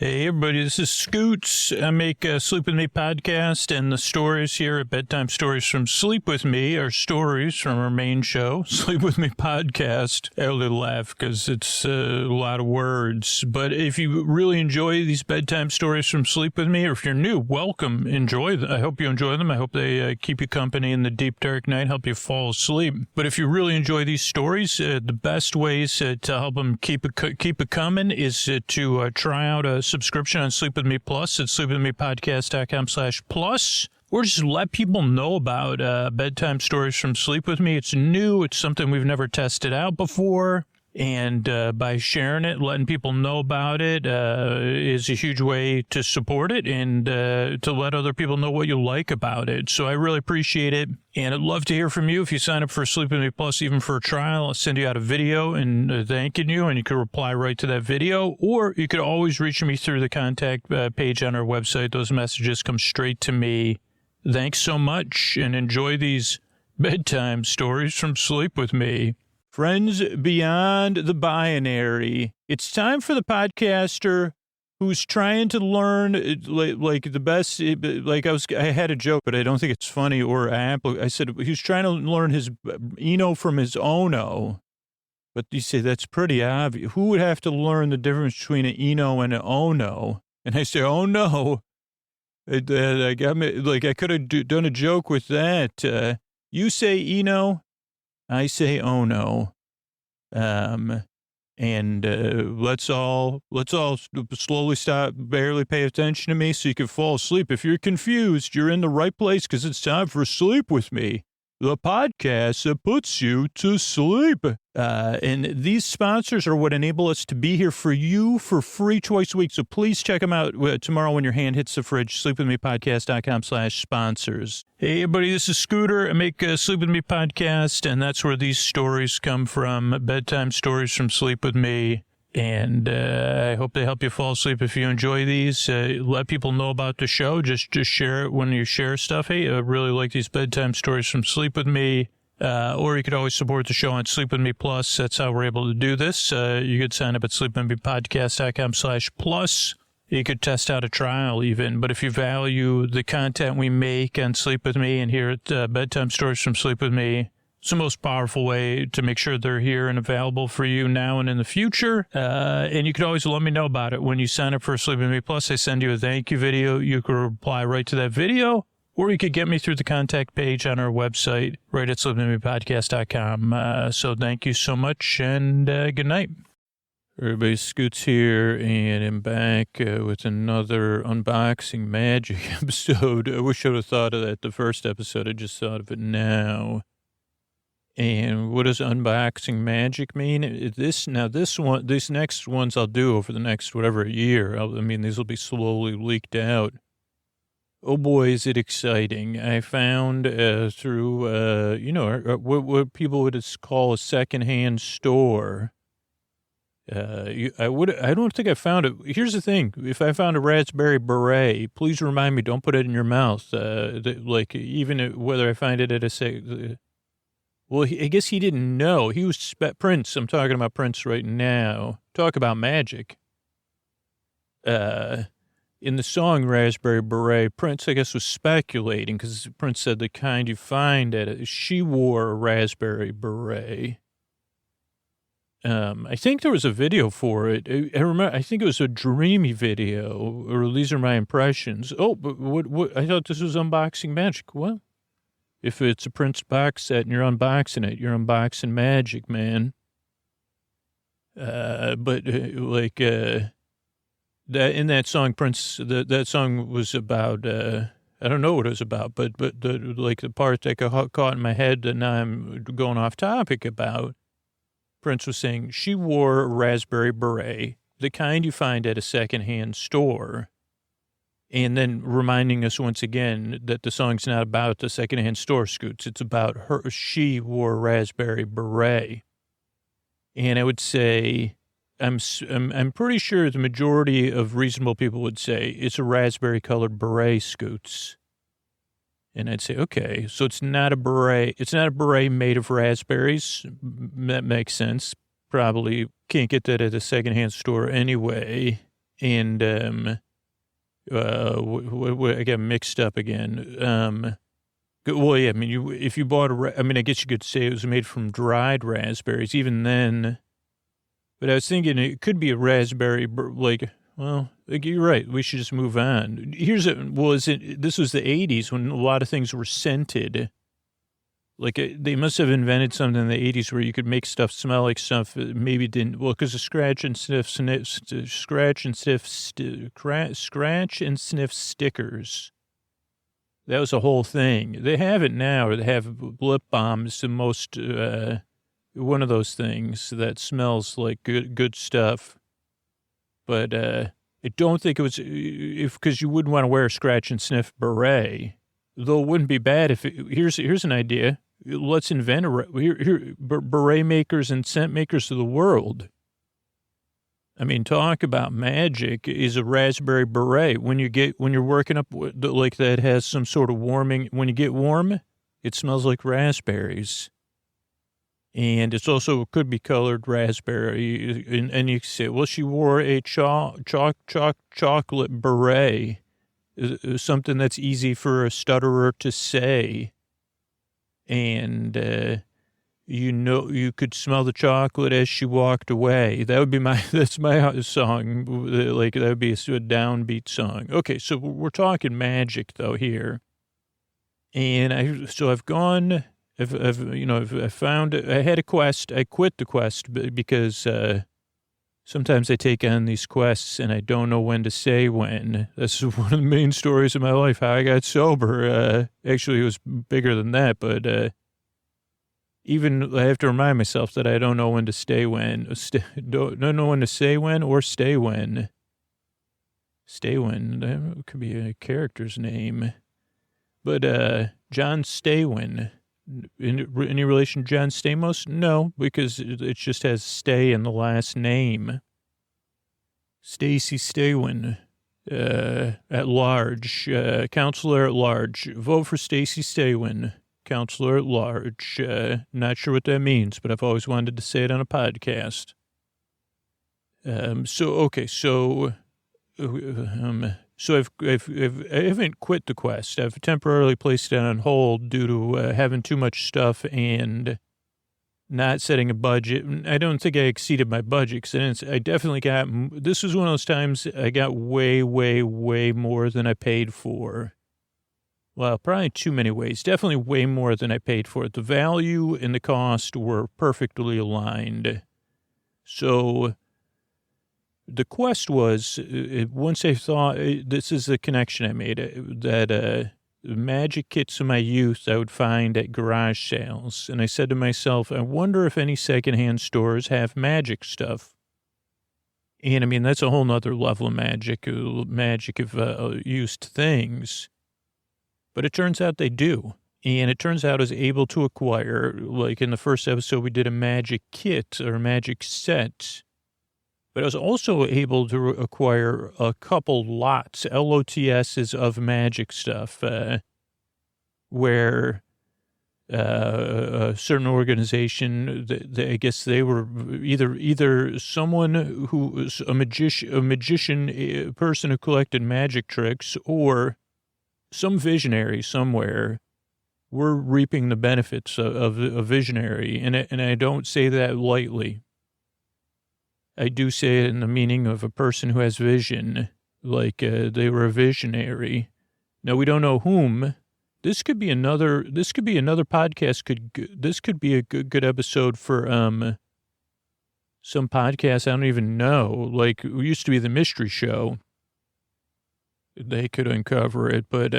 Hey, everybody, this is Scoots. I make a Sleep With Me podcast, and the stories here at Bedtime Stories from Sleep With Me are stories from our main show, Sleep With Me podcast. I only laugh because it's a lot of words. But if you really enjoy these bedtime stories from Sleep With Me, or if you're new, welcome, enjoy them. I hope you enjoy them. I hope they keep you company in the deep, dark night, help you fall asleep. But if you really enjoy these stories, the best ways to help them keep it coming is to try out a subscription on Sleep With Me Plus at sleepwithmepodcast.com/plus, or just let people know about bedtime stories from Sleep With Me. It's new. It's something we've never tested out before. And by sharing it, letting people know about it is a huge way to support it and to let other people know what you like about it. So I really appreciate it. And I'd love to hear from you. If you sign up for Sleep With Me Plus, even for a trial, I'll send you out a video and thanking you, and you can reply right to that video. Or you could always reach me through the contact page on our website. Those messages come straight to me. Thanks so much, and enjoy these bedtime stories from Sleep With Me. Friends beyond the binary, it's time for the podcaster who's trying to learn like the best. Like I had a joke, but I don't think it's funny or I said he was trying to learn his Eno from his Ono, but you say that's pretty obvious. Who would have to learn the difference between an Eno and an Ono? And I say, oh no, I got me. Like I could have done a joke with that. You say Eno. I say, oh no. And let's all slowly stop, barely pay attention to me so you can fall asleep. If you're confused, you're in the right place because it's time for Sleep With Me, the podcast that puts you to sleep. And these sponsors are what enable us to be here for you for free twice a week. So please check them out tomorrow when your hand hits the fridge, sleepwithmepodcast.com/sponsors. Hey, everybody, this is Scooter. I make a Sleep With Me podcast, and that's where these stories come from, bedtime stories from Sleep With Me. And I hope they help you fall asleep. If you enjoy these, let people know about the show. Just share it when you share stuff. Hey, I really like these bedtime stories from Sleep With Me. Or you could always support the show on Sleep With Me Plus. That's how we're able to do this. You could sign up at sleepwithmepodcast.com/plus. You could test out a trial even. But if you value the content we make on Sleep With Me and here at Bedtime Stories from Sleep With Me, it's the most powerful way to make sure they're here and available for you now and in the future. And you can always let me know about it. When you sign up for Sleep With Me Plus, I send you a thank you video. You can reply right to that video, or you could get me through the contact page on our website, right at sleepwithmepodcast.com. So thank you so much, and good night. Everybody, Scoots here, and I'm back with another Unboxing Magic episode. I wish I would have thought of that the first episode. I just thought of it now. And what does unboxing magic mean? These next ones I'll do over the next whatever year. These will be slowly leaked out. Oh boy, is it exciting! I found through what people would call a secondhand store. I don't think I found it. Here's the thing: if I found a raspberry beret, please remind me. Don't put it in your mouth. Whether I find it at a Well, I guess he didn't know. He was Prince. I'm talking about Prince right now. Talk about magic. In the song Raspberry Beret, Prince, I guess, was speculating because Prince said the kind you find she wore a raspberry beret. I think there was a video for it. I think it was a dreamy video, or these are my impressions. Oh, but what? I thought this was unboxing magic. What? If it's a Prince box set and you're unboxing it, you're unboxing magic, man. That in that song, Prince, that song was about, I don't know what it was about, but the part that got caught in my head that now I'm going off topic about, Prince was saying she wore a raspberry beret, the kind you find at a secondhand store. And then reminding us once again that the song's not about the secondhand store, Scoots. It's about her. She wore a raspberry beret. And I would say, I'm pretty sure the majority of reasonable people would say it's a raspberry colored beret, Scoots. And I'd say, okay, so it's not a beret. It's not a beret made of raspberries. That makes sense. Probably can't get that at a secondhand store anyway. And, I got mixed up again. Well, yeah, I mean, if you bought I guess you could say it was made from dried raspberries, even then. But I was thinking it could be a raspberry, you're right. We should just move on. This was the 80s when a lot of things were scented. They must have invented something in the 80s where you could make stuff smell like stuff that maybe didn't. Well, because of scratch and sniff stickers. That was a whole thing. They have it now. They have lip balms, the most, one of those things that smells like good stuff. But I don't think it was, because you wouldn't want to wear a scratch and sniff beret. Though it wouldn't be bad if, here's an idea. Let's invent beret makers and scent makers of the world. I mean, talk about magic is a raspberry beret. When you're working up like that has some sort of warming. When you get warm, it smells like raspberries. And it's also could be colored raspberry. And you can say, well, she wore a chocolate beret, something that's easy for a stutterer to say. And, you could smell the chocolate as she walked away. That's my song. That would be a downbeat song. Okay. So we're talking magic though here. And I've found, I had a quest. I quit the quest because, sometimes I take on these quests and I don't know when to say when. That's one of the main stories of my life, how I got sober. Actually, it was bigger than that, but even I have to remind myself that I don't know when to stay when. Don't know when to say when or stay when. Stay when, that could be a character's name. But John Staywin. Any relation to John Stamos? No, because it just has stay in the last name. Stacy Staywin, at large, counselor at large. Vote for Stacy Staywin, counselor at large. Not sure what that means, but I've always wanted to say it on a podcast. So I haven't quit the quest. I've temporarily placed it on hold due to having too much stuff and not setting a budget. I don't think I exceeded my budget because I definitely this was one of those times I got way, way, way more than I paid for. Well, probably too many ways. Definitely way more than I paid for it. The value and the cost were perfectly aligned. So the quest was, once I thought, this is the connection I made, that magic kits of my youth I would find at garage sales. And I said to myself, I wonder if any secondhand stores have magic stuff. And I mean, that's a whole nother level of magic of used things. But it turns out they do. And it turns out I was able to acquire, like in the first episode, we did a magic kit or a magic set. But I was also able to acquire a couple lots, LOTSs of magic stuff, where a certain organization, I guess they were either someone who was a magician, a person who collected magic tricks, or some visionary somewhere were reaping the benefits of a visionary. And I don't say that lightly. I do say it in the meaning of a person who has vision, like they were a visionary. Now, we don't know whom. This could be another podcast. This could be a good episode for some podcast I don't even know. Like, it used to be the Mystery Show. They could uncover it, but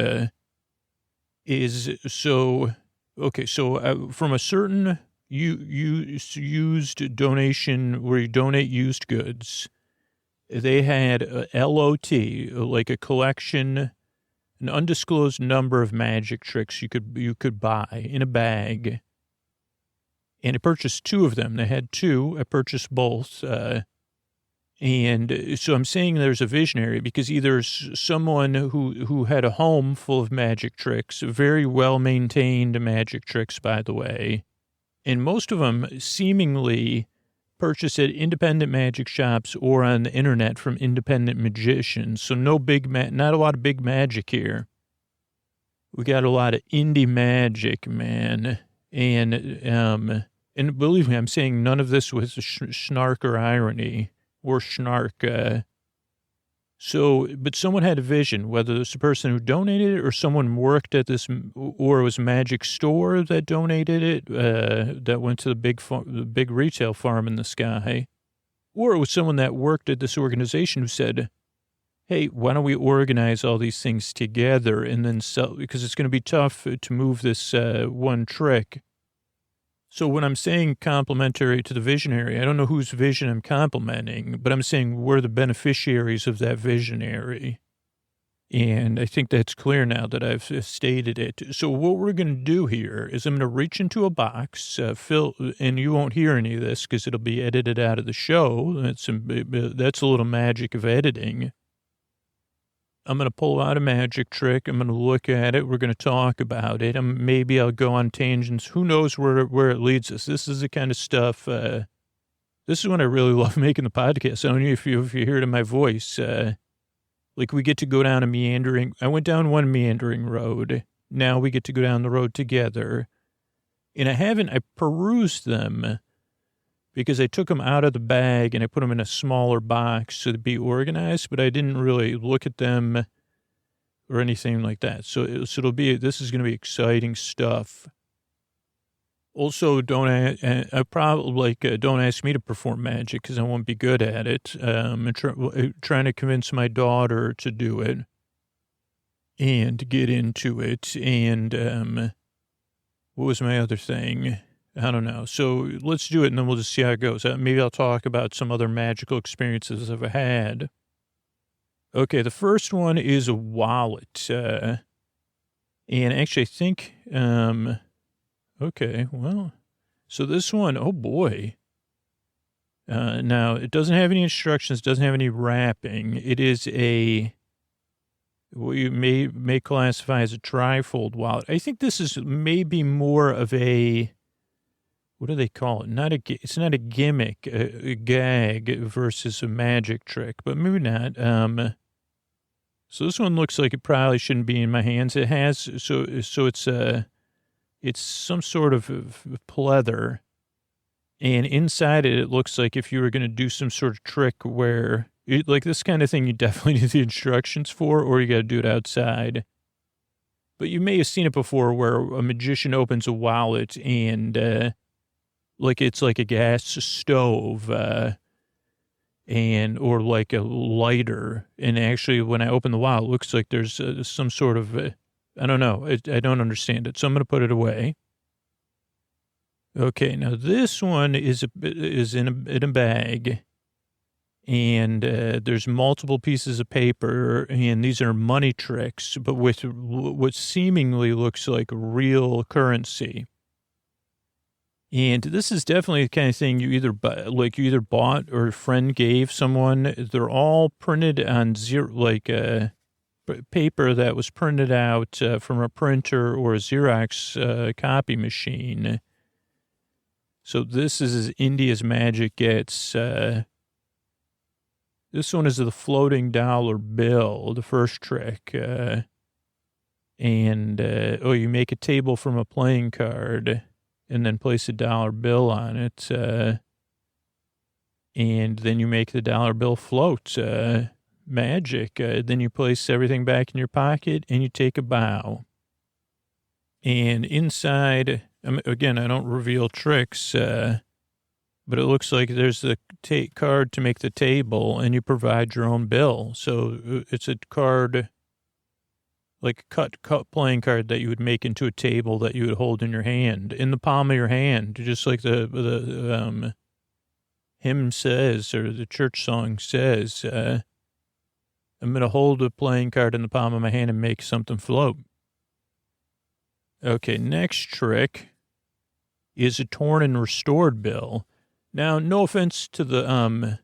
from a certain used donation where you donate used goods, they had a LOT, like a collection, an undisclosed number of magic tricks you could buy in a bag. And I purchased two of them. They had two. I purchased both. And so I'm saying there's a visionary because either someone who had a home full of magic tricks, very well-maintained magic tricks, by the way, and most of them seemingly purchased at independent magic shops or on the internet from independent magicians. So no not a lot of big magic here. We got a lot of indie magic, man. And believe me, I'm saying none of this with snark or irony or snark. But someone had a vision, whether it's the person who donated it or someone worked at this, or it was a magic store that donated it, that went to the big retail farm in the sky, or it was someone that worked at this organization who said, hey, why don't we organize all these things together and then sell, because it's going to be tough to move this one trick. So when I'm saying complimentary to the visionary, I don't know whose vision I'm complimenting, but I'm saying we're the beneficiaries of that visionary. And I think that's clear now that I've stated it. So what we're going to do here is I'm going to reach into a box, fill, and you won't hear any of this because it'll be edited out of the show. That's a little magic of editing. I'm going to pull out a magic trick. I'm going to look at it. We're going to talk about it. Maybe I'll go on tangents. Who knows where it leads us? This is the kind of stuff. This is when I really love making the podcast. I don't know if you hear it in my voice. Like we get to go down a meandering. I went down one meandering road. Now we get to go down the road together. And I perused them because I took them out of the bag and I put them in a smaller box so they'd be organized, but I didn't really look at them or anything like that. So this is going to be exciting stuff. Also, don't ask me to perform magic because I won't be good at it. I'm trying to convince my daughter to do it and get into it. And what was my other thing? I don't know. So let's do it, and then we'll just see how it goes. Maybe I'll talk about some other magical experiences I've had. Okay, the first one is a wallet. And actually, I think, okay, well, so this one, oh boy. Now, it doesn't have any instructions, doesn't have any wrapping. It is what you may classify as a trifold wallet. I think this is maybe more of a, what do they call it? It's not a gimmick, a gag versus a magic trick, but maybe not. So this one looks like it probably shouldn't be in my hands. It has, so it's some sort of pleather, and inside it looks like if you were going to do some sort of trick where, like this kind of thing, you definitely need the instructions for, or you got to do it outside. But you may have seen it before where a magician opens a wallet and, it's like a gas stove, or like a lighter. And actually, when I open the wallet, it looks like there's some sort of, I don't know. I don't understand it. So I'm going to put it away. Okay. Now this one is in a bag, and there's multiple pieces of paper, and these are money tricks, but with what seemingly looks like real currency. And this is definitely the kind of thing you either bought or a friend gave someone. They're all printed on paper that was printed out from a printer or a Xerox copy machine. So this is as indie as magic gets. This one is the floating dollar bill, the first trick. You make a table from a playing card and then place a dollar bill on it. And then you make the dollar bill float. Magic. Then you place everything back in your pocket and you take a bow. And inside, again, I don't reveal tricks, but it looks like there's the card to make the table, and you provide your own bill. So it's a card, like a cut playing card that you would make into a table that you would hold in your hand, in the palm of your hand, just like the hymn says, or the church song says. I'm going to hold a playing card in the palm of my hand and make something float. Okay, next trick is a torn and restored bill. Now, no offense to the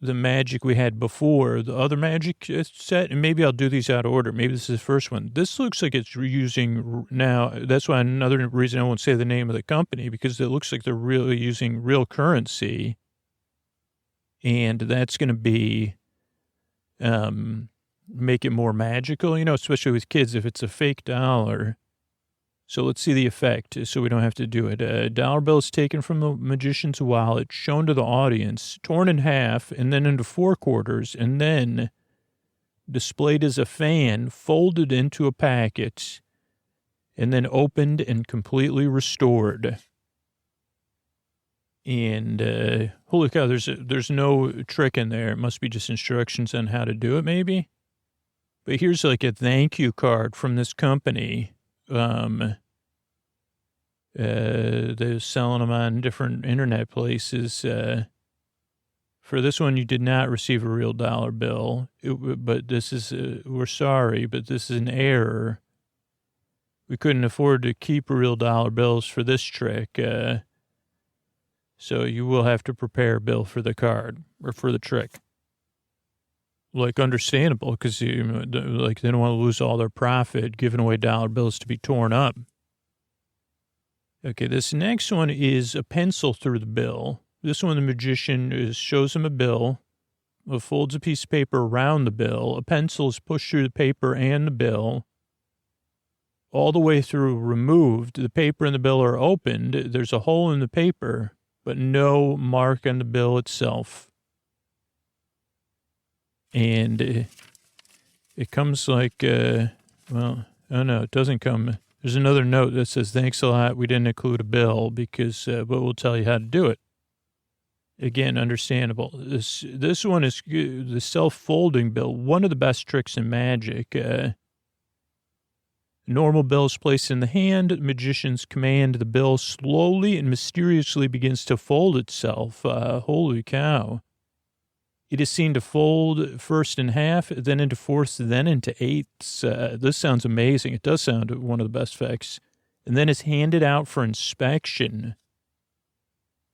the magic we had before, the other magic set, and maybe I'll do these out of order. Maybe this is the first one. This looks like it's reusing now. That's why another reason I won't say the name of the company, because it looks like they're really using real currency. And that's going to be, make it more magical, especially with kids, if it's a fake dollar. So let's see the effect so we don't have to do it. A dollar bill is taken from the magician's wallet, shown to the audience, torn in half, and then into 4 quarters, and then displayed as a fan, folded into a packet, and then opened and completely restored. And holy cow, there's no trick in there. It must be just instructions on how to do it, maybe. But here's like a thank you card from this company. They're selling them on different internet places. For this one, you did not receive a real dollar bill, but this is, we're sorry, but this is an error. We couldn't afford to keep real dollar bills for this trick. So you will have to prepare a bill for the card or for the trick. Like, understandable, because they don't want to lose all their profit giving away dollar bills to be torn up. Okay, this next one is a pencil through the bill. This one, the magician shows him a bill, folds a piece of paper around the bill. A pencil is pushed through the paper and the bill. All the way through removed. The paper and the bill are opened. There's a hole in the paper, but no mark on the bill itself. And it comes like, well, oh no, it doesn't come. There's another note that says, thanks a lot. We didn't include a bill because, but we'll tell you how to do it. Again, understandable. This one is the self-folding bill. One of the best tricks in magic. Normal bill is placed in the hand. Magician's command, the bill slowly and mysteriously begins to fold itself. Holy cow. It is seen to fold first in half, then into fourths, then into eighths. This sounds amazing. It does sound one of the best effects. And then is handed out for inspection.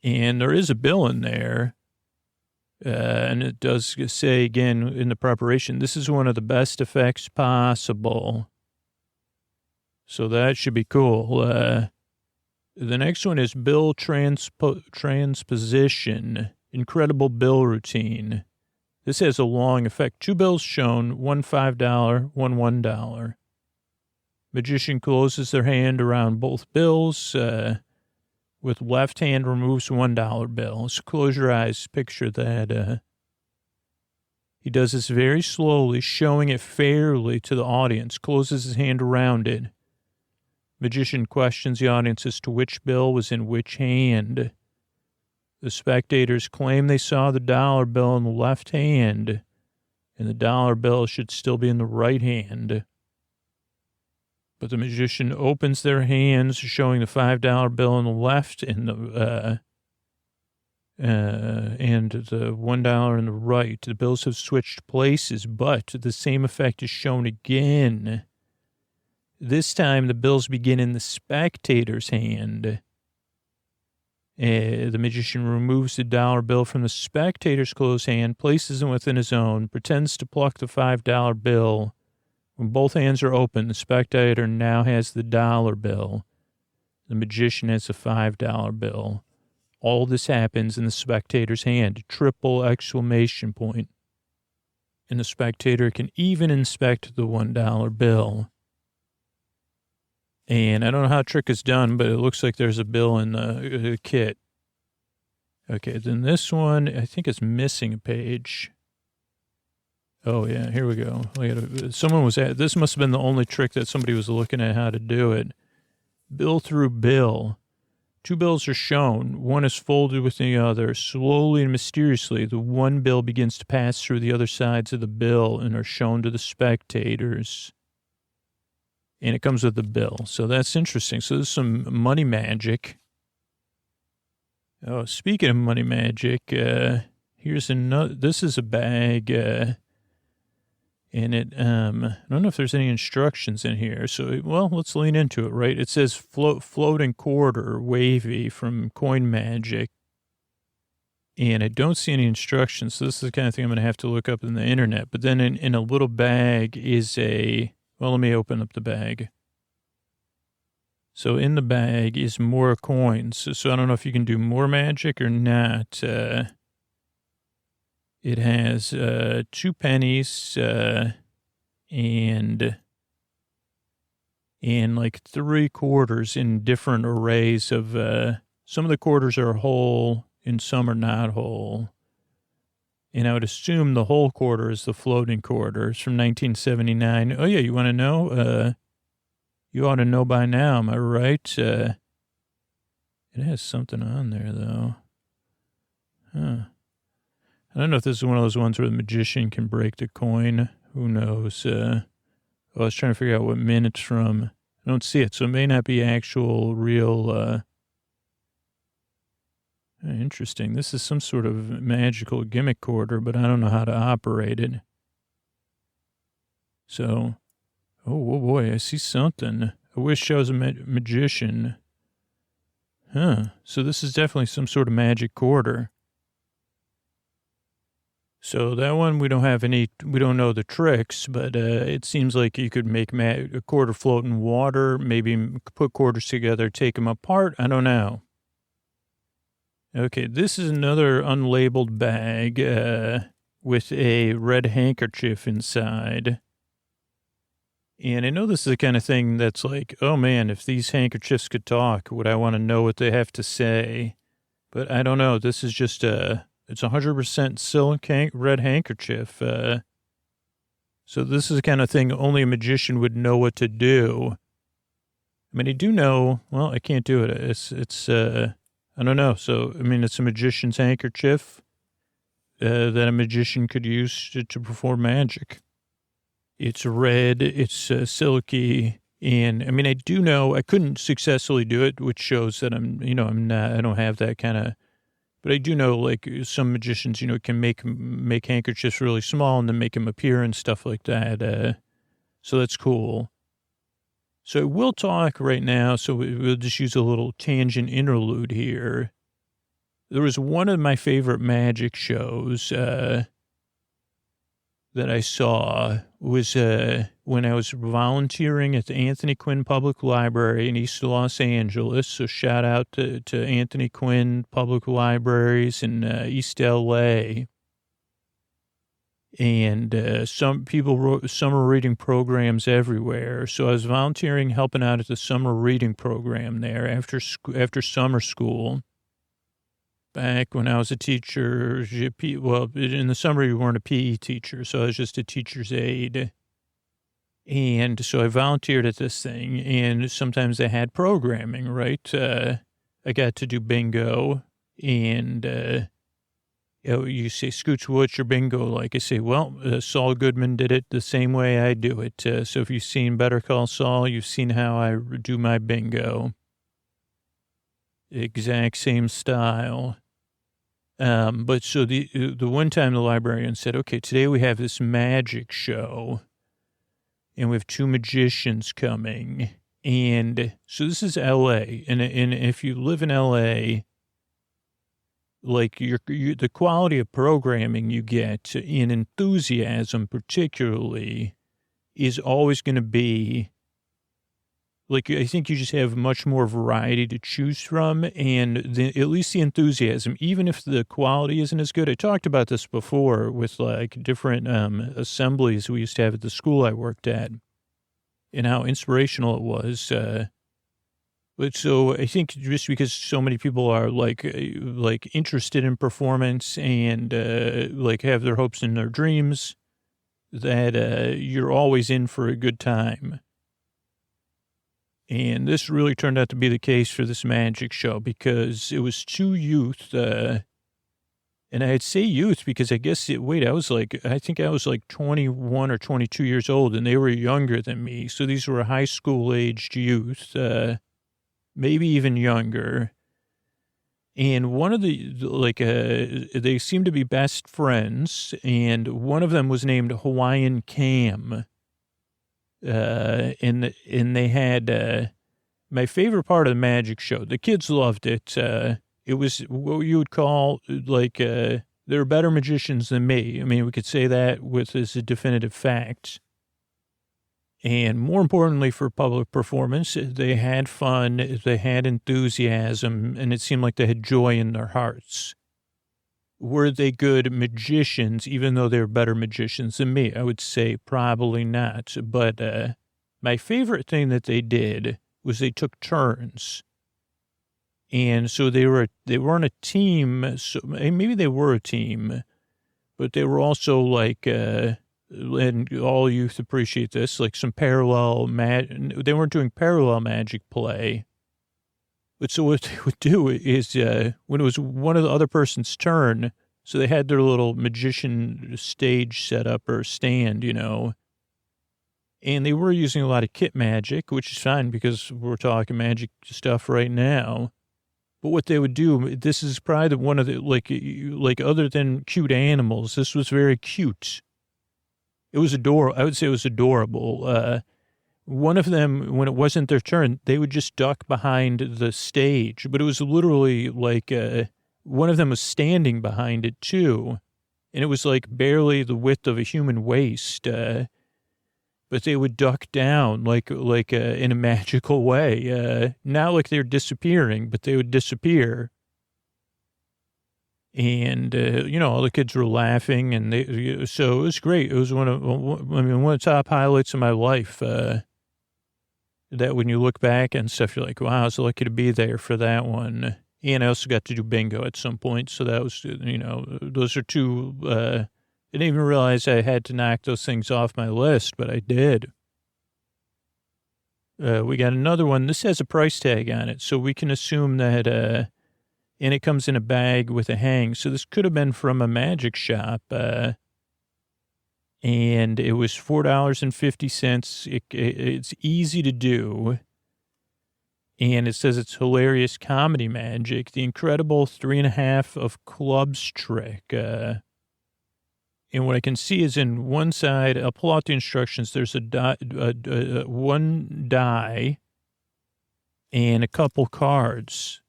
And there is a bill in there. And it does say, again, in the preparation, this is one of the best effects possible. So that should be cool. The next one is bill transposition. Incredible bill routine. This has a long effect. 2 bills shown, one $5, one $1. Magician closes their hand around both bills. With left hand removes $1 bill. So close your eyes. Picture that. He does this very slowly, showing it fairly to the audience. Closes his hand around it. Magician questions the audience as to which bill was in which hand. The spectators claim they saw the dollar bill in the left hand, and the dollar bill should still be in the right hand. But the magician opens their hands, showing the $5 bill in the left and the $1 in the right. The bills have switched places, but the same effect is shown again. This time, the bills begin in the spectator's hand. The magician removes the dollar bill from the spectator's closed hand, places it within his own, pretends to pluck the $5 bill. When both hands are open, the spectator now has the dollar bill. The magician has the $5 bill. All this happens in the spectator's hand, triple exclamation point. And the spectator can even inspect the $1 bill. And I don't know how the trick is done, but it looks like there's a bill in the kit. Okay, then this one, I think it's missing a page. Oh, yeah, here we go. Someone was at, this must have been the only trick that somebody was looking at how to do it. Bill through bill. 2 bills are shown. One is folded with the other. Slowly and mysteriously, the one bill begins to pass through the other sides of the bill and are shown to the spectators. And it comes with the bill. So that's interesting. So there's some money magic. Oh, speaking of money magic, here's another. This is a bag. And it, I don't know if there's any instructions in here. So, well, let's lean into it, right? It says floating quarter, wavy from Coin Magic. And I don't see any instructions. So this is the kind of thing I'm going to have to look up in the internet. But then in a little bag is well, let me open up the bag. So in the bag is more coins. So I don't know if you can do more magic or not. It has 2 pennies and like 3 quarters in different arrays of some of the quarters are whole and some are not whole. And I would assume the whole quarter is the floating quarter. It's from 1979. Oh, yeah, you want to know? You ought to know by now, am I right? It has something on there, though. Huh. I don't know if this is one of those ones where the magician can break the coin. Who knows? I was trying to figure out what mint it's from. I don't see it, so it may not be actual, real... Interesting. This is some sort of magical gimmick quarter, but I don't know how to operate it. So, oh boy, I see something. I wish I was a magician. Huh. So this is definitely some sort of magic quarter. So that one, we don't know the tricks, but it seems like you could make a quarter float in water, maybe put quarters together, take them apart. I don't know. Okay, this is another unlabeled bag with a red handkerchief inside. And I know this is the kind of thing that's like, oh man, if these handkerchiefs could talk, would I want to know what they have to say? But I don't know. This is just it's 100% silk red handkerchief. So this is the kind of thing only a magician would know what to do. I mean, I do know, well, I can't do it. It's I don't know. So, I mean, it's a magician's handkerchief that a magician could use to perform magic. It's red, it's silky, and I mean, I do know I couldn't successfully do it, which shows that I don't have that kind of, but I do know like some magicians, can make handkerchiefs really small and then make them appear and stuff like that. So that's cool. So we'll talk right now. So we'll just use a little tangent interlude here. There was one of my favorite magic shows that I saw was when I was volunteering at the Anthony Quinn Public Library in East Los Angeles. So shout out to Anthony Quinn Public Libraries in East LA. And some people wrote summer reading programs everywhere. So I was volunteering, helping out at the summer reading program there after summer school. Back when I was a teacher, well, in the summer you weren't a PE teacher, so I was just a teacher's aide. And so I volunteered at this thing, and sometimes they had programming, right? I got to do bingo, and you say, Scooch, what's your bingo like? I say, well, Saul Goodman did it the same way I do it. So if you've seen Better Call Saul, you've seen how I do my bingo. Exact same style. But so the one time the librarian said, okay, today we have this magic show and we have 2 magicians coming. And so this is LA. And if you live in LA, like the quality of programming you get in enthusiasm particularly is always going to be like, I think you just have much more variety to choose from, and at least the enthusiasm, even if the quality isn't as good. I talked about this before with like different assemblies we used to have at the school I worked at and how inspirational it was. But so I think just because so many people are like interested in performance and like have their hopes and their dreams, that you're always in for a good time. And this really turned out to be the case for this magic show because it was 2 youth, and I'd say youth because I guess I think I was like 21 or 22 years old and they were younger than me. So these were high school aged youth, maybe even younger. And one of they seemed to be best friends, and one of them was named Hawaiian Cam. And they had, my favorite part of the magic show, the kids loved it. It was what you would call like, they're better magicians than me. I mean, we could say that with as a definitive fact. And more importantly for public performance, they had fun, they had enthusiasm, and it seemed like they had joy in their hearts. Were they good magicians, even though they were better magicians than me? I would say probably not. But my favorite thing that they did was they took turns. And so they weren't a team. So maybe they were a team, but they were also like, and all youth appreciate this, like some parallel they weren't doing parallel magic play. But so what they would do is, when it was one of the other person's turn, so they had their little magician stage set up or stand, and they were using a lot of kit magic, which is fine because we're talking magic stuff right now. But what they would do, this is probably one of the, like other than cute animals, this was very cute. It was adorable. I would say it was adorable. One of them, when it wasn't their turn, they would just duck behind the stage. But it was literally like one of them was standing behind it too. And it was like barely the width of a human waist. But they would duck down like in a magical way. Not like they're disappearing, but they would disappear. And, all the kids were laughing and so it was great. It was one of the top highlights of my life. That when you look back and stuff, you're like, wow, I was lucky to be there for that one. And I also got to do bingo at some point. So that was, those are two, I didn't even realize I had to knock those things off my list, but I did. We got another one. This has a price tag on it. So we can assume that, and it comes in a bag with a hang. So this could have been from a magic shop. And it was $4.50. It's easy to do. And it says it's hilarious comedy magic. The incredible 3.5 of clubs trick. And what I can see is in one side, I'll pull out the instructions. There's one die and a couple cards.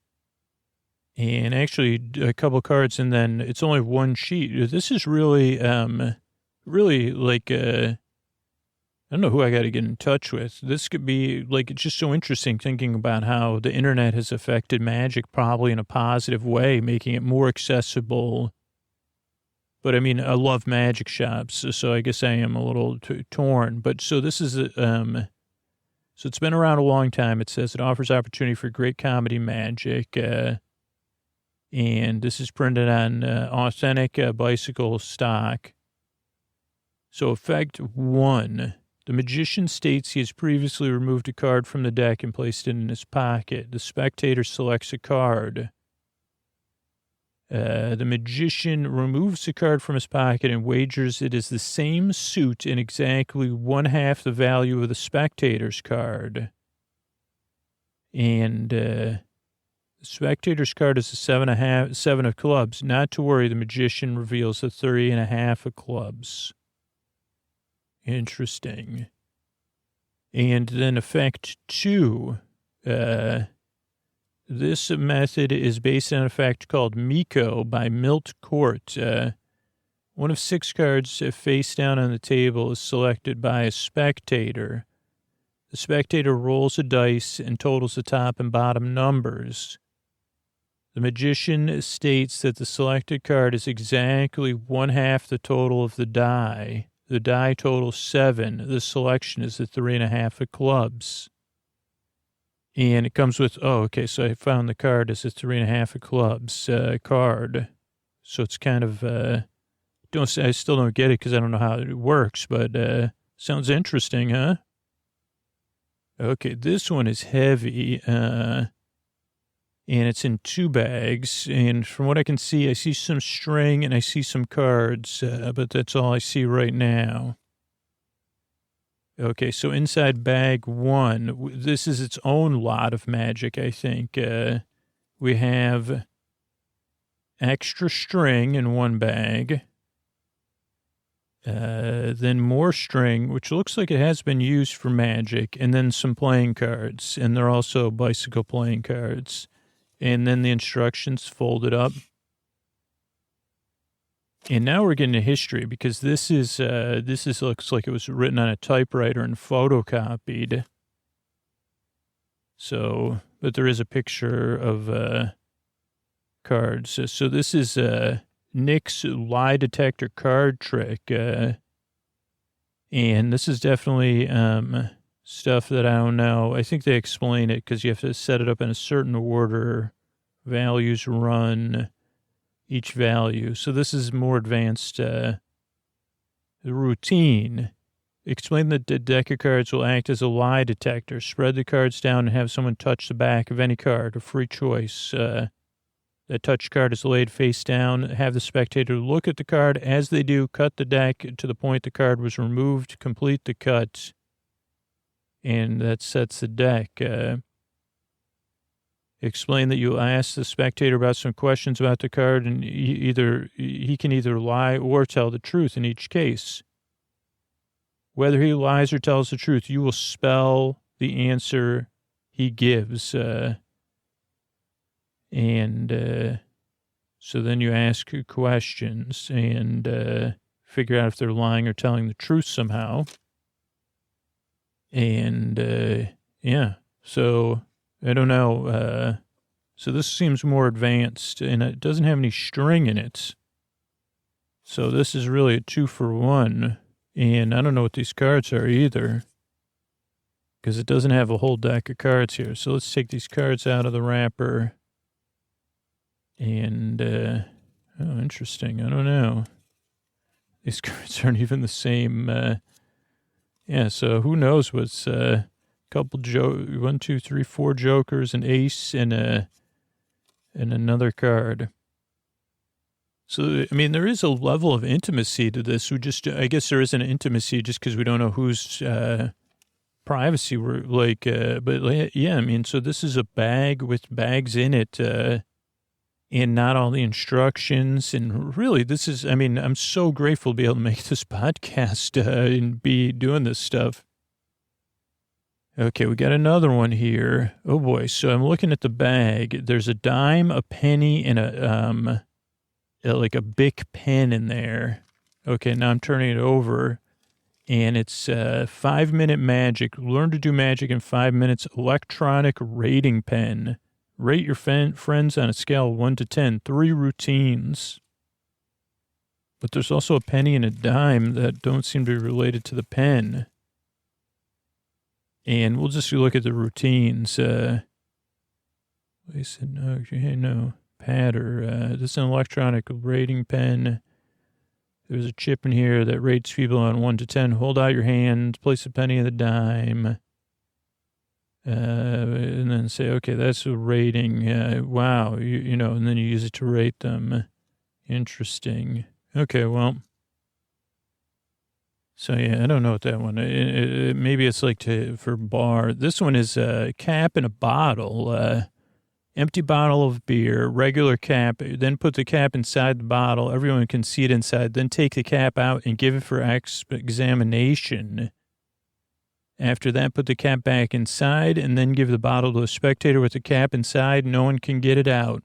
And actually a couple cards, and then it's only one sheet. This is really, really like, I don't know who I got to get in touch with. This could be like, it's just so interesting thinking about how the internet has affected magic probably in a positive way, making it more accessible. But I mean, I love magic shops, so I guess I am a little torn. But so this is, so it's been around a long time. It says it offers opportunity for great comedy magic. And this is printed on authentic bicycle stock. So effect 1, the magician states he has previously removed a card from the deck and placed it in his pocket. The spectator selects a card. The magician removes the card from his pocket and wagers it is the same suit in exactly 1/2 the value of the spectator's card. And the spectator's card is a 7 of clubs. Not to worry, the magician reveals a 3.5 of clubs. Interesting. And then effect 2. This method is based on a fact called Miko by Milt Court. One of 6 cards face down on the table is selected by a spectator. The spectator rolls a dice and totals the top and bottom numbers. The magician states that the selected card is exactly 1/2 the total of the die. The die totals 7. The selection is the 3.5 of clubs. And it comes with, okay, so I found the card as a 3.5 of clubs card. So it's kind of, I still don't get it because I don't know how it works, but sounds interesting, huh? Okay, this one is heavy, and it's in 2 bags. And from what I can see, I see some string and I see some cards, but that's all I see right now. Okay, so inside bag 1, this is its own lot of magic, I think. We have extra string in one bag. Then more string, which looks like it has been used for magic, and then some playing cards, and they're also bicycle playing cards. And then the instructions folded up. And now we're getting to history because this looks like it was written on a typewriter and photocopied. So, but there is a picture of cards. So this is Nick's lie detector card trick. And this is definitely stuff that I don't know. I think they explain it because you have to set it up in a certain order. Values run each value. So this is more advanced routine. Explain that the deck of cards will act as a lie detector. Spread the cards down and have someone touch the back of any card, a free choice. The touch card is laid face down. Have the spectator look at the card. As they do, cut the deck to the point the card was removed. Complete the cut. And that sets the deck. Explain that you'll ask the spectator about some questions about the card, and he can either lie or tell the truth in each case. Whether he lies or tells the truth, you will spell the answer he gives. So then you ask questions and figure out if they're lying or telling the truth somehow. And so I don't know. So this seems more advanced, and it doesn't have any string in it. So this is really a 2-for-1. And I don't know what these cards are either, because it doesn't have a whole deck of cards here. So let's take these cards out of the wrapper. And, interesting. I don't know. These cards aren't even the same. So who knows what's couple 1, 2, 3, 4 jokers, an ace, and another card. So, I mean, there is a level of intimacy to this. I guess there is an intimacy just because we don't know whose privacy we're like, but yeah, I mean, so this is a bag with bags in it, and not all the instructions. And really, this is, I mean, I'm so grateful to be able to make this podcast and be doing this stuff. Okay, we got another one here. Oh boy. So I'm looking at the bag. There's a dime, a penny, and like a Bic pen in there. Okay, now I'm turning it over, and it's 5-minute magic. Learn to do magic in 5 minutes. Electronic rating pen. Rate your friends on a scale of 1 to 10. 3 routines. But there's also a penny and a dime that don't seem to be related to the pen. And we'll just look at the routines. They said, no, patter. This is an electronic rating pen. There's a chip in here that rates people on 1 to 10. Hold out your hand, place a penny and a dime. And then say, okay, that's a rating. Wow, and then you use it to rate them. Interesting. Okay, well. So, yeah, I don't know what that one, maybe it's like for bar. This one is a cap in a bottle, empty bottle of beer, regular cap, then put the cap inside the bottle. Everyone can see it inside. Then take the cap out and give it for examination. After that, put the cap back inside and then give the bottle to a spectator with the cap inside. No one can get it out.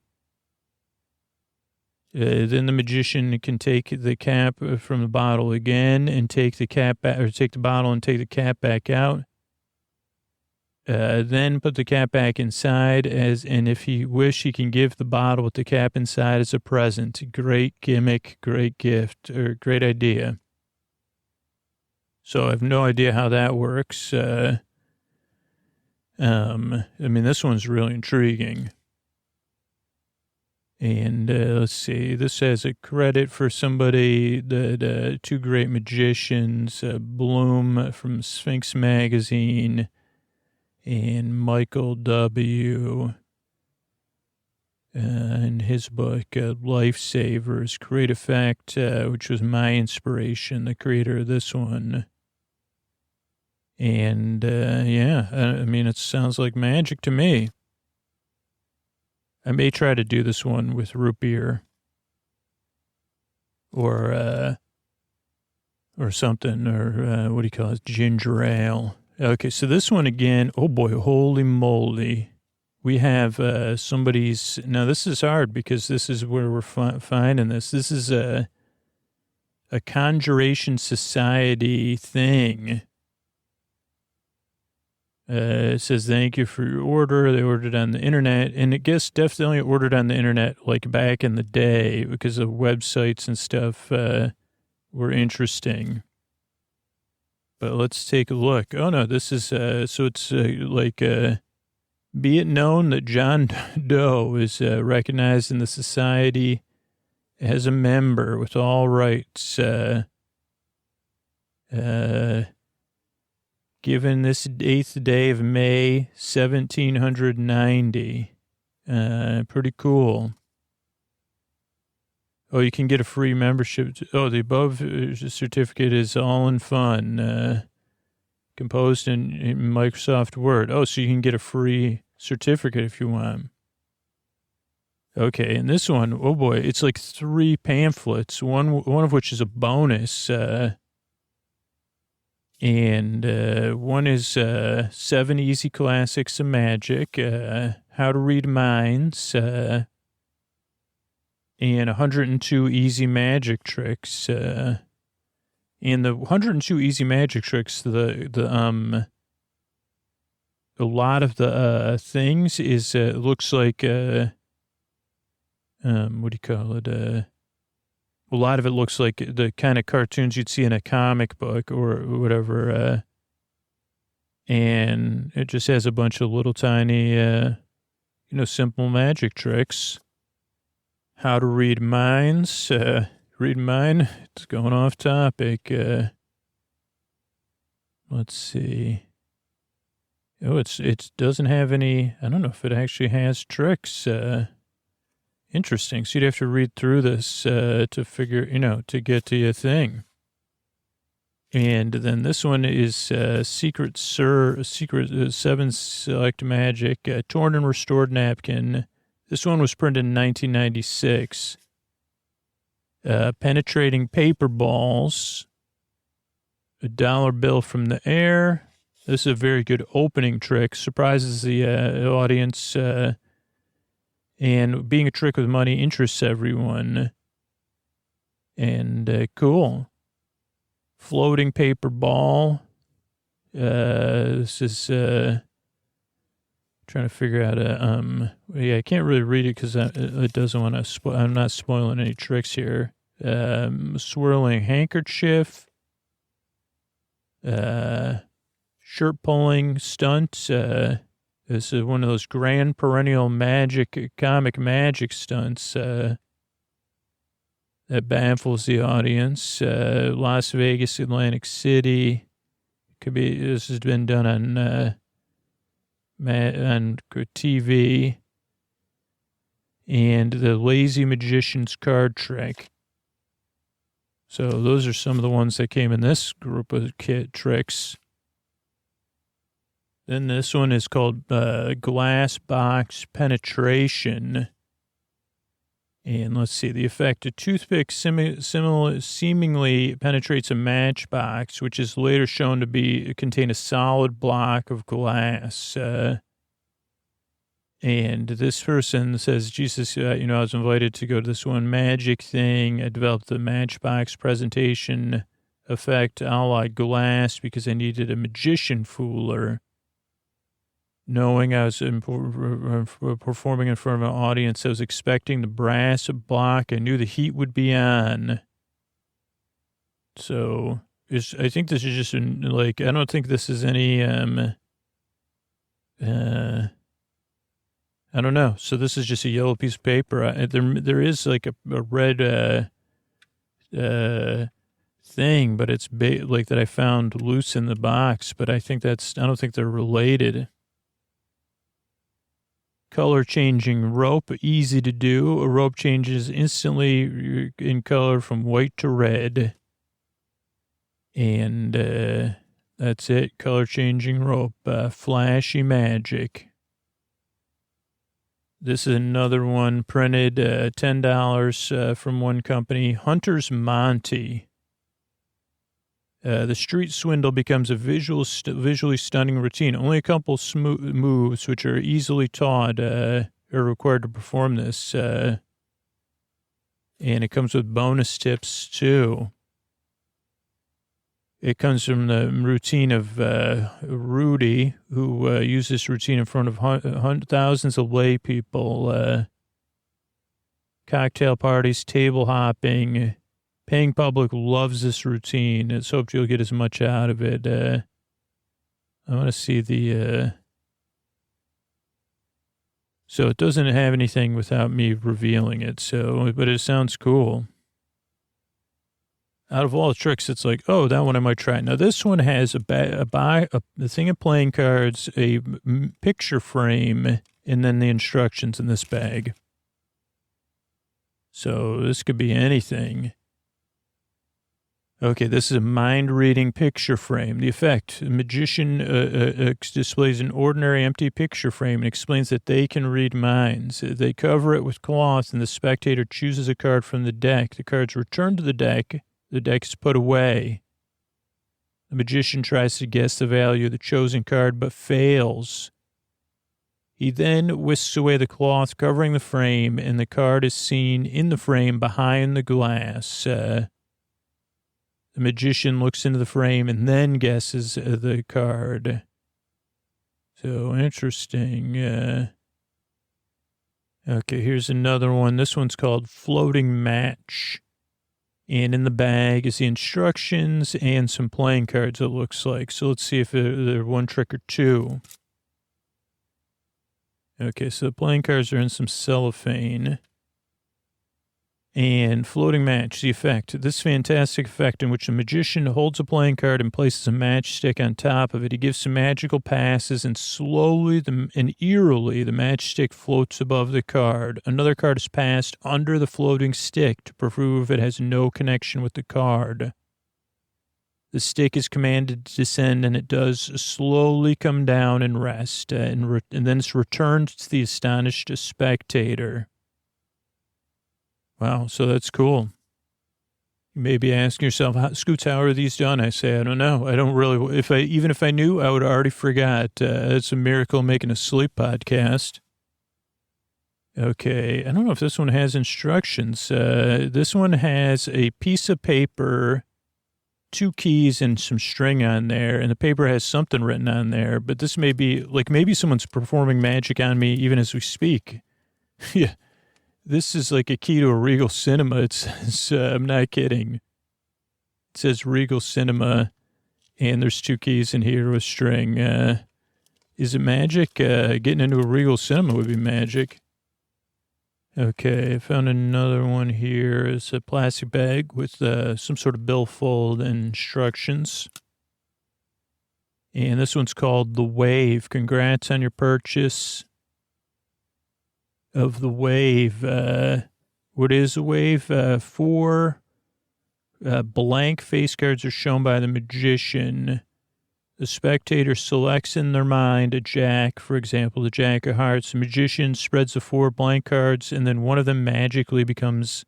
Then the magician can take the cap from the bottle again and take the cap back, or take the bottle and take the cap back out. Then put the cap back inside and if he wish, he can give the bottle with the cap inside as a present. Great gimmick, great gift, or great idea. So I have no idea how that works. I mean, this one's really intriguing. And let's see, this has a credit for somebody, the 2 great magicians, Bloom from Sphinx Magazine and Michael W. In his book, Lifesavers, Great Effect, which was my inspiration, the creator of this one. And I mean, it sounds like magic to me. I may try to do this one with root beer or something, or what do you call it? Ginger ale. Okay, so this one again, oh boy, holy moly. We have somebody's. Now, this is hard because this is where we're finding this. This is a Conjuration Society thing. It says, thank you for your order. They ordered on the internet. And it gets definitely ordered on the internet like back in the day because the websites and stuff were interesting. But let's take a look. Oh, no, this is, so it's be it known that John Doe is recognized in the society as a member with all rights, given this 8th day of May, 1790. Pretty cool. Oh, you can get a free membership. Oh, the above certificate is all in fun, composed in Microsoft Word. Oh, so you can get a free certificate if you want. Okay, and this one, oh boy, it's like 3 pamphlets, one of which is a bonus, and one is 7 easy classics of magic, how to read minds, and 102 easy magic tricks. And the 102 easy magic tricks, a lot of the things is looks like what do you call it? A lot of it looks like the kind of cartoons you'd see in a comic book or whatever. And it just has a bunch of little tiny, simple magic tricks. How to read minds. Read mine. It's going off topic. Let's see. Oh, it doesn't have any, I don't know if it actually has tricks. Interesting. So you'd have to read through this to figure, to get to your thing. And then this one is Secret 7 Select Magic, Torn and Restored Napkin. This one was printed in 1996. Penetrating Paper Balls, a dollar bill from the air. This is a very good opening trick. Surprises the audience. And being a trick with money interests everyone. And cool. Floating paper ball. This is trying to figure out I can't really read it because it doesn't want to I'm not spoiling any tricks here. Swirling handkerchief. Shirt pulling stunt. This is one of those grand perennial comic magic stunts that baffles the audience. Las Vegas, Atlantic City. This has been done on TV. And the Lazy Magician's card trick. So those are some of the ones that came in this group of tricks. Then this one is called Glass Box Penetration. And let's see, the effect. A toothpick seemingly penetrates a matchbox, which is later shown to contain a solid block of glass. And this person says, Jesus, I was invited to go to this one magic thing. I developed the matchbox presentation effect a la glass because I needed a magician fooler. Knowing I was performing in front of an audience, I was expecting the brass block. I knew the heat would be on. So I think this is just I don't think this is any, I don't know. So this is just a yellow piece of paper. There is like a red thing, but it's like that I found loose in the box. But I don't think they're related. Color changing rope, easy to do. A rope changes instantly in color from white to red. And that's it. Color changing rope. Flashy magic. This is another one printed, $10 from one company. Hunter's Monty. The street swindle becomes a visually stunning routine. Only a couple moves, which are easily taught, are required to perform this. And it comes with bonus tips, too. It comes from the routine of Rudy, who used this routine in front of thousands of lay people. Cocktail parties, table hopping. Paying public loves this routine. Let's hope you'll get as much out of it. I want to see the... So it doesn't have anything without me revealing it, but it sounds cool. Out of all the tricks, it's like, oh, that one I might try. Now, this one has the thing of playing cards, a picture frame, and then the instructions in this bag. So this could be anything. Okay, this is a mind-reading picture frame. The effect, a magician displays an ordinary empty picture frame and explains that they can read minds. They cover it with cloth, and the spectator chooses a card from the deck. The cards return to the deck. The deck is put away. The magician tries to guess the value of the chosen card, but fails. He then whisks away the cloth covering the frame, and the card is seen in the frame behind the glass. The magician looks into the frame and then guesses the card. So interesting. Okay, here's another one. This one's called Floating Match. And in the bag is the instructions and some playing cards, it looks like. So let's see if they're one trick or two. Okay, so the playing cards are in some cellophane. And floating match, the effect. This fantastic effect in which the magician holds a playing card and places a matchstick on top of it. He gives some magical passes, and slowly and eerily, the matchstick floats above the card. Another card is passed under the floating stick to prove it has no connection with the card. The stick is commanded to descend, and it does slowly come down and rest, and then it's returned to the astonished spectator. Wow, so that's cool. You may be asking yourself, Scoots, how are these done? I say, I don't know. I don't really, even if I knew, I would have already forgot. It's a miracle making a sleep podcast. Okay, I don't know if this one has instructions. This one has a piece of paper, 2 keys, and some string on there, and the paper has something written on there, but this may be, like, maybe someone's performing magic on me even as we speak. Yeah. This is like a key to a Regal Cinema. It says, I'm not kidding. It says Regal Cinema, and there's 2 keys in here with string. Is it magic? Getting into a Regal Cinema would be magic. Okay, I found another one here. It's a plastic bag with some sort of billfold and instructions. And this one's called The Wave. Congrats on your purchase of the wave. What is a wave? 4 blank face cards are shown by the magician. The spectator selects in their mind a jack, for example, the jack of hearts. The magician spreads the 4 blank cards, and then one of them magically becomes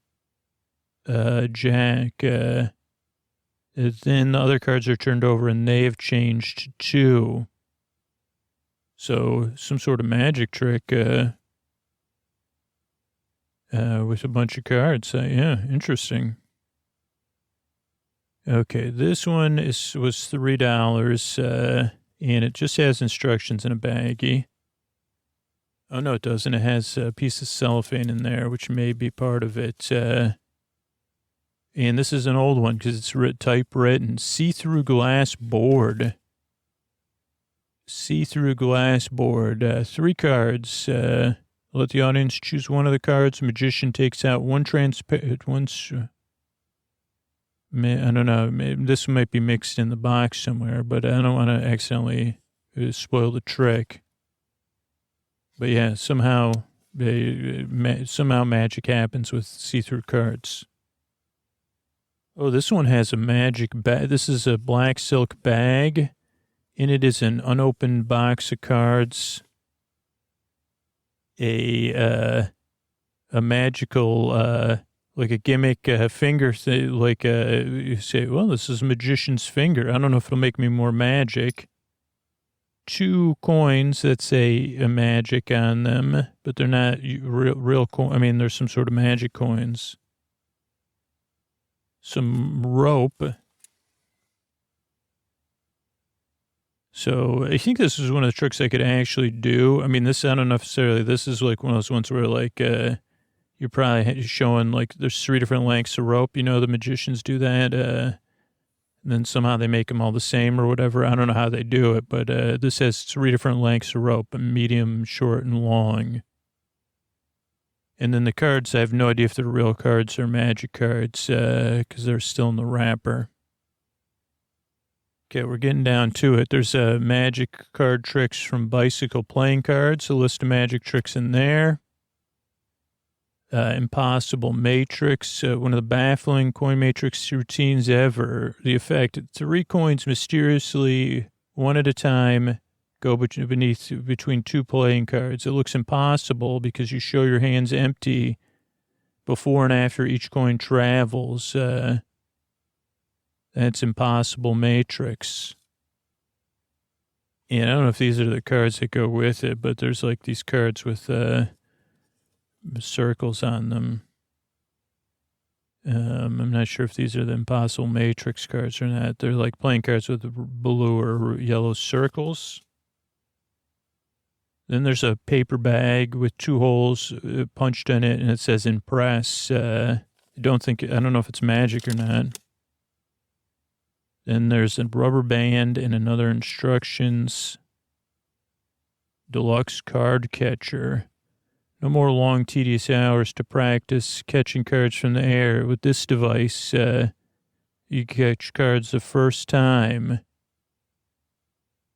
jack. Then the other cards are turned over, and they have changed too. So some sort of magic trick with a bunch of cards. Yeah, interesting. Okay, this one was $3, and it just has instructions in a baggie. Oh, no, it doesn't. It has a piece of cellophane in there, which may be part of it. And this is an old one because it's typewritten. See-through glass board. See-through glass board. 3 cards. Let the audience choose one of the cards. The magician takes out one transparent, I don't know. This might be mixed in the box somewhere, but I don't want to accidentally spoil the trick. But yeah, somehow magic happens with see-through cards. Oh, this one has a magic bag. This is a black silk bag. In it is an unopened box of cards. A magical like a gimmick finger thing, like you say, well, this is a magician's finger. I don't know if it'll make me more magic. 2 coins that say a magic on them, but they're not real coin. I mean, there's some sort of magic coins. Some rope. So I think this is one of the tricks I could actually do. I mean, I don't know necessarily. This is like one of those ones where like you're probably showing like there's 3 different lengths of rope. You know, the magicians do that. And then somehow they make them all the same or whatever. I don't know how they do it, but this has 3 different lengths of rope, medium, short, and long. And then the cards, I have no idea if they're real cards or magic cards because they're still in the wrapper. Okay, we're getting down to it. There's magic card tricks from Bicycle Playing Cards, a list of magic tricks in there. Impossible Matrix, one of the baffling coin matrix routines ever. The effect, 3 coins mysteriously, one at a time, go between 2 playing cards. It looks impossible because you show your hands empty before and after each coin travels. That's Impossible Matrix. And I don't know if these are the cards that go with it, but there's like these cards with circles on them. I'm not sure if these are the Impossible Matrix cards or not. They're like playing cards with blue or yellow circles. Then there's a paper bag with 2 holes punched in it, and it says Impress. I don't know if it's magic or not. Then there's a rubber band and another instructions. Deluxe card catcher. No more long, tedious hours to practice catching cards from the air. With this device, you catch cards the first time.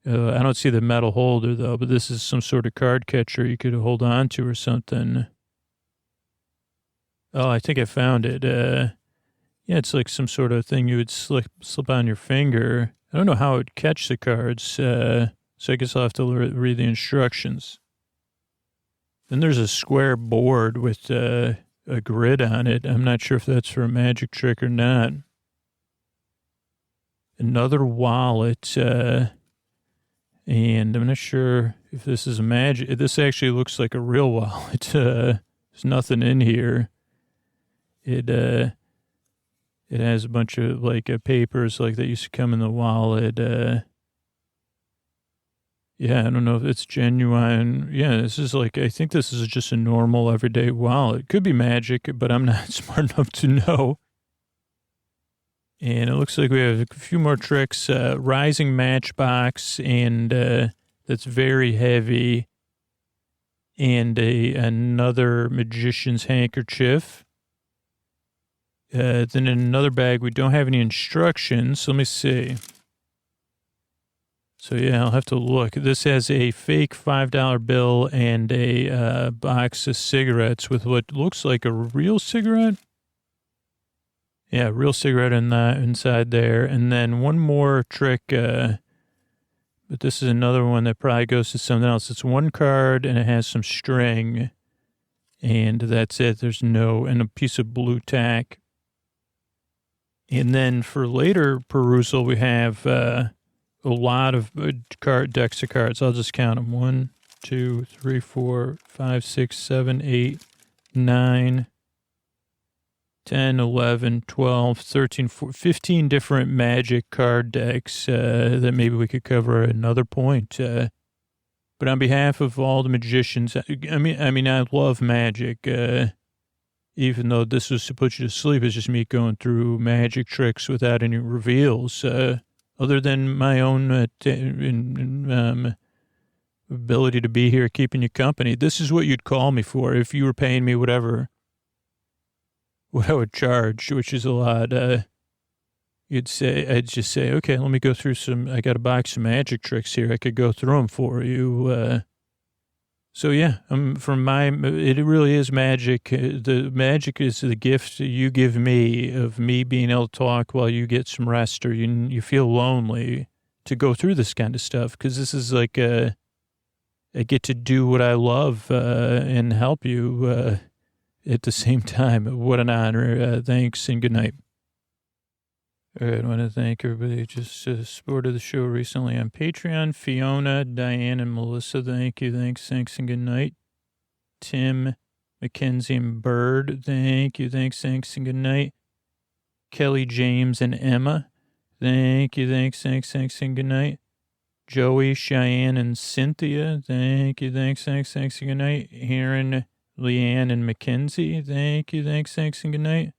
I don't see the metal holder, though, but this is some sort of card catcher you could hold on to or something. Oh, I think I found it. Yeah, it's like some sort of thing you would slip on your finger. I don't know how it would catch the cards, so I guess I'll have to read the instructions. Then there's a square board with a grid on it. I'm not sure if that's for a magic trick or not. Another wallet, and I'm not sure if this is a magic. This actually looks like a real wallet. There's nothing in here. It has a bunch of like papers like that used to come in the wallet. Yeah, I don't know if it's genuine. Yeah, this is like, I think this is just a normal everyday wallet. It could be magic, but I'm not smart enough to know. And it looks like we have a few more tricks. Rising matchbox, and that's very heavy. And another magician's handkerchief. Then in another bag, we don't have any instructions. Let me see. So, yeah, I'll have to look. This has a fake $5 bill and a box of cigarettes with what looks like a real cigarette. Yeah, real cigarette inside there. And then one more trick, but this is another one that probably goes to something else. It's 1 card, and it has some string, and that's it. And a piece of blue tack. And then for later perusal, we have a lot of decks of cards. I'll just count them. 1, 2, 3, 4, 5, 6, 7, 8, 9, 10, 11, 12, 13, 14, 15 different magic card decks that maybe we could cover at another point. But on behalf of all the magicians, I mean, I love magic. Even though this was to put you to sleep, it's just me going through magic tricks without any reveals. Other than my own ability to be here keeping you company. This is what you'd call me for if you were paying me what I would charge, which is a lot. I'd just say, okay, let me go through I got a box of magic tricks here. I could go through them for you. So yeah, it really is magic. The magic is the gift you give me of me being able to talk while you get some rest or you feel lonely to go through this kind of stuff. Cause this is like, I get to do what I love, and help you, at the same time. What an honor. Thanks and good night. All right, I want to thank everybody who just supported the show recently on Patreon. Fiona, Diane, and Melissa, thank you. Thanks, and good night. Tim, Mackenzie, and Bird, thank you. Thanks, and good night. Kelly, James, and Emma, thank you. Thanks, and good night. Joey, Cheyenne, and Cynthia, thank you. Thanks, and good night. Aaron, Leanne, and Mackenzie, thank you. Thanks, and good night.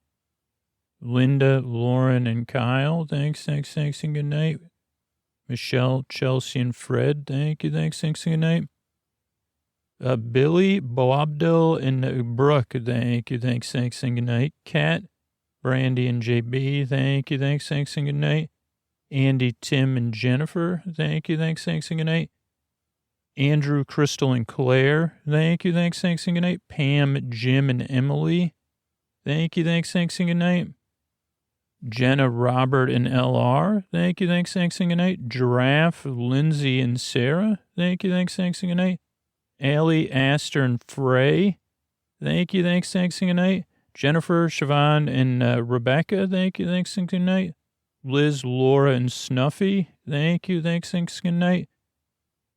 Linda, Lauren, and Kyle, thanks, and good night. Michelle, Chelsea, and Fred, thank you. Thanks, and good night. Billy, Boabdil, and Brooke, thank you. Thanks, and good night. Kat, Brandy, and JB, thank you. Thanks, and good night. Andy, Tim, and Jennifer, thank you. Thanks, and good night. Andrew, Crystal, and Claire, thank you. Thanks, and good night. Pam, Jim, and Emily, thank you. Thanks, and good night. Jenna, Robert, and LR, thank you. Thanks, and good night. Giraffe, Lindsay, and Sarah, thank you. Thanks, and good night. Allie, Aster, and Frey, thank you. Thanks, and good night. Jennifer, Siobhan, and Rebecca, thank you. Thanks, and good night. Liz, Laura, and Snuffy, thank you. Thanks, and good night.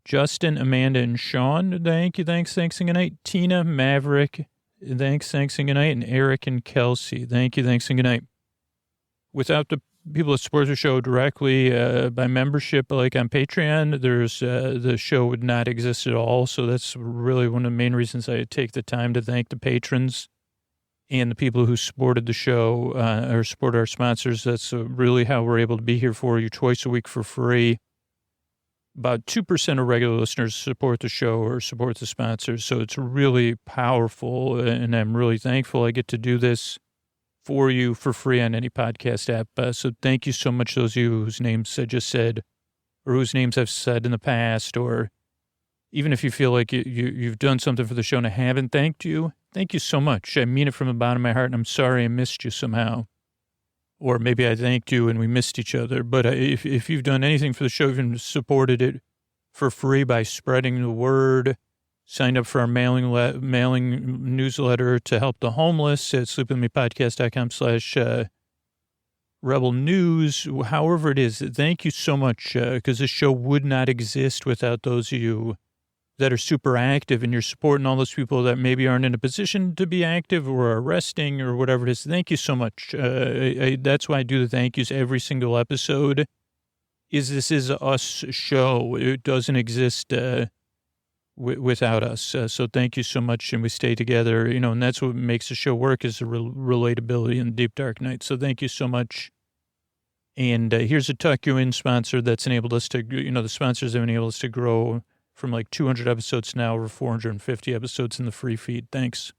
Justin, Amanda, and Sean, thank you. Thanks, and good night. Tina, Maverick, thanks, and good night. And Eric and Kelsey, thank you. Thanks, and good night. Without the people that support the show directly by membership, like on Patreon, the show would not exist at all. So that's really one of the main reasons I take the time to thank the patrons and the people who supported the show or support our sponsors. That's really how we're able to be here for you twice a week for free. About 2% of regular listeners support the show or support the sponsors. So it's really powerful, and I'm really thankful I get to do this for you for free on any podcast app. So thank you so much, those of you whose names I just said, or whose names I've said in the past, or even if you feel like you've done something for the show and I haven't thanked you, thank you so much. I mean it from the bottom of my heart, and I'm sorry I missed you somehow. Or maybe I thanked you and we missed each other. But if you've done anything for the show, even supported it for free by spreading the word, signed up for our mailing newsletter to help the homeless at sleepwithmepodcast.com/rebel news, however it is, thank you so much, because this show would not exist without those of you that are super active, and you're supporting all those people that maybe aren't in a position to be active or are resting or whatever it is. Thank you so much. That's why I do the thank yous every single episode. This is a us show. It doesn't exist without us. So thank you so much. And we stay together, and that's what makes the show work, is the relatability in the deep dark night. So thank you so much. And here's a Tuck You In sponsor that's enabled us to, the sponsors have enabled us to grow from like 200 episodes now over 450 episodes in the free feed. Thanks.